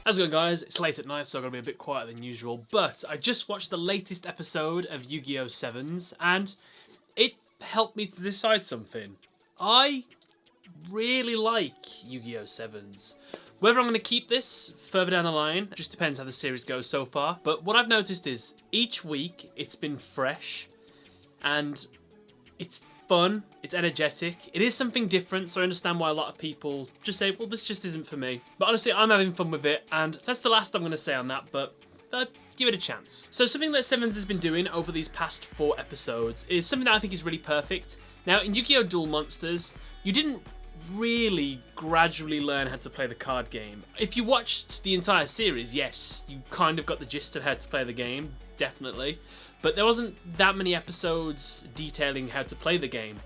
How's it going, guys? It's late at night, so I'm going to be a bit quieter than usual, but I just watched the latest episode of Yu-Gi-Oh! Sevens, and it helped me to decide something. I really like Yu-Gi-Oh! Sevens. Whether I'm going to keep this further down the line just depends how the series goes so far, but what I've noticed is each week it's been fresh, and it's fun, it's energetic, it is something different, so I understand why a lot of people just say, well, this just isn't for me. But honestly, I'm having fun with it, and that's the last I'm going to say on that, but give it a chance. So something that Sevens has been doing over these past 4 episodes is something that I think is really perfect. Now, in Yu-Gi-Oh! Duel Monsters, you didn't really gradually learn how to play the card game. If you watched the entire series, yes, you kind of got the gist of how to play the game, definitely. But there wasn't that many episodes detailing how to play the game.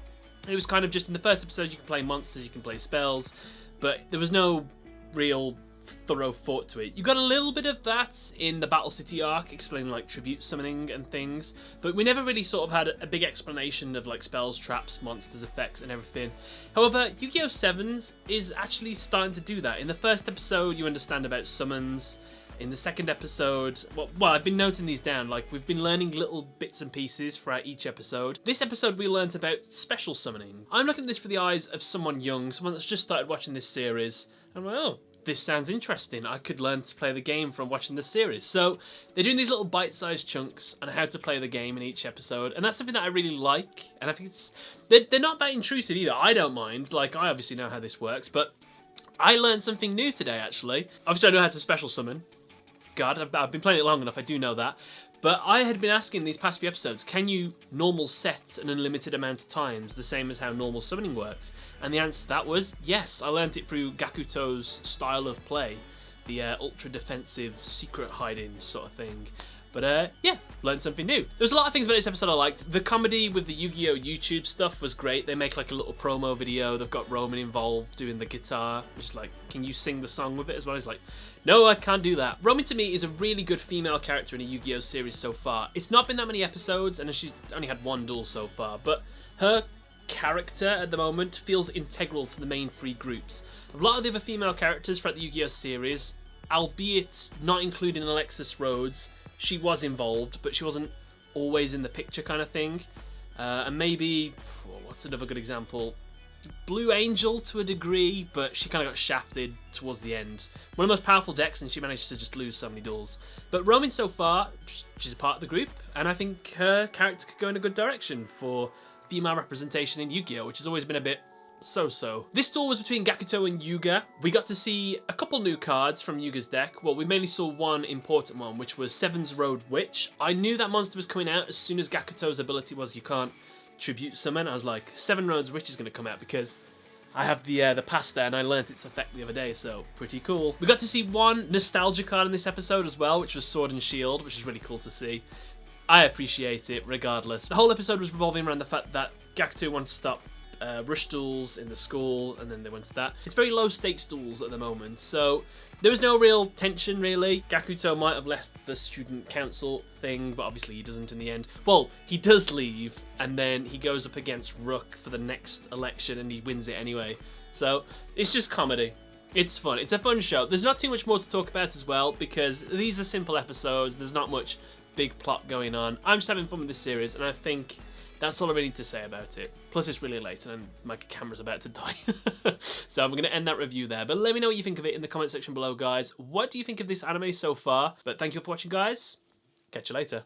It was kind of just in the first episode you can play monsters, you can play spells, but there was no real thorough thought to it. You got a little bit of that in the Battle City arc, explaining like tribute summoning and things, but we never really sort of had a big explanation of like spells, traps, monsters, effects and everything. However, Yu-Gi-Oh! Sevens is actually starting to do that. In the first episode you understand about summons. In the second episode, well, I've been noting these down, like we've been learning little bits and pieces throughout each episode. This episode we learnt about special summoning. I'm looking at this for the eyes of someone young, someone that's just started watching this series. I'm like, oh, this sounds interesting. I could learn to play the game from watching the series. So they're doing these little bite-sized chunks on how to play the game in each episode, and that's something that I really like. And I think they're not that intrusive either. I don't mind. Like, I obviously know how this works, but I learned something new today, actually. Obviously, I know how to special summon. God, I've been playing it long enough, I do know that. But I had been asking these past few episodes, can you normal set an unlimited amount of times, the same as how normal summoning works? And the answer to that was yes. I learnt it through Gakuto's style of play, the ultra defensive secret hiding sort of thing. But yeah, learned something new. There's a lot of things about this episode I liked. The comedy with the Yu-Gi-Oh! YouTube stuff was great. They make like a little promo video. They've got Roman involved doing the guitar. Just like, can you sing the song with it as well? He's like, no, I can't do that. Roman to me is a really good female character in a Yu-Gi-Oh! Series so far. It's not been that many episodes and she's only had 1 duel so far, but her character at the moment feels integral to the main 3 groups. A lot of the other female characters throughout the Yu-Gi-Oh! Series, albeit not including Alexis Rhodes, she was involved, but she wasn't always in the picture kind of thing. And maybe, what's another good example? Blue Angel to a degree, but she kind of got shafted towards the end. One of the most powerful decks, and she managed to just lose so many duels. But Roman so far, she's a part of the group, and I think her character could go in a good direction for female representation in Yu-Gi-Oh!, which has always been a bit so-so. This duel was between Gakuto and Yuga. We got to see a couple new cards from Yuga's deck. Well, we mainly saw one important one, which was Sevens Road Witch. I knew that monster was coming out as soon as Gakuto's ability was you can't tribute summon. I was like, Seven Roads Witch is going to come out because I have the pass there and I learnt its effect the other day, so pretty cool. We got to see one nostalgia card in this episode as well, which was Sword and Shield, which is really cool to see. I appreciate it regardless. The whole episode was revolving around the fact that Gakuto wants to stop rush duels in the school, and then they went to that. It's very low stakes duels at the moment, so there was no real tension really. Gakuto might have left the student council thing, but obviously he doesn't in the end. Well, he does leave, and then he goes up against Rook for the next election and he wins it anyway. So it's just comedy. It's fun. It's a fun show. There's not too much more to talk about as well, because these are simple episodes. There's not much big plot going on. I'm just having fun with this series, and I think that's all I really need to say about it. Plus, it's really late and my camera's about to die. So I'm going to end that review there. But let me know what you think of it in the comment section below, guys. What do you think of this anime so far? But thank you for watching, guys. Catch you later.